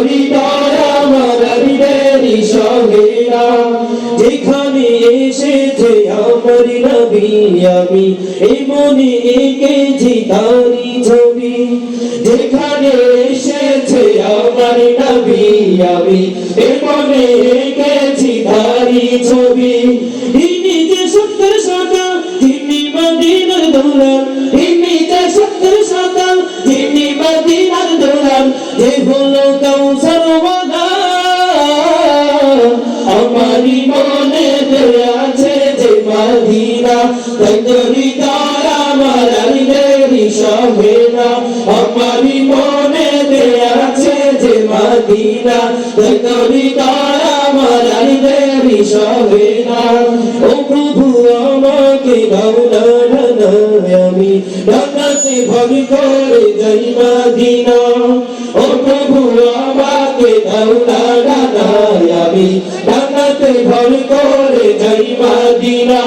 হৃদয় আমার হৃদয়েরই সঙ্গে না যেখানে এসেছে আমার নবী আমি এই মনে এঁকেছি তারি ছবি যেখানে এসেছে আমার নবী আমি এই মনে এঁকেছি তারি ছবি ইনি যে সত্তর সাদা যিনি মদিনার দৌলান ইনি যে সত্তর সাদা যিনি মদিনার দৌলান যে হলো কাউসার ওয়ালা আমারি মনে আছে যে মদিনা তাই তো হৃদয় আমার হৃদয়েরই সঙ্গে না আমারি মনে আছে যে মদিনা তাই তো হৃদয় আমার হৃদয়েরই সঙ্গে না ও প্রভু আমাকে দাও না আমি ডানাতে ভরি করে যাই মদিনা ও প্রভু আমাকে দাও না আমি ডানাতে ভরি করে যাই মদিনা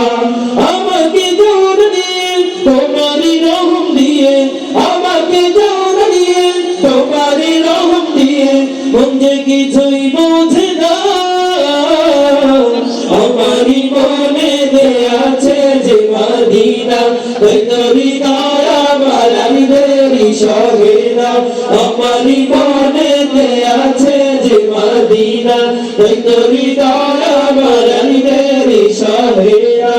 আমাকে জোর দিয়ে তোমারই রহম দিয়ে আমাকে জোর দিয়ে তোমারই রহম দিয়ে মন যে কিছুই বোঝে না আমারই মনে আছে যে মদিনা তাই তো হৃদয় আমার হৃদয়েরই সঙ্গে না আমারই মনে আছে যে মদিনা তাই তো হৃদয় আমার হৃদয়েরই সঙ্গে না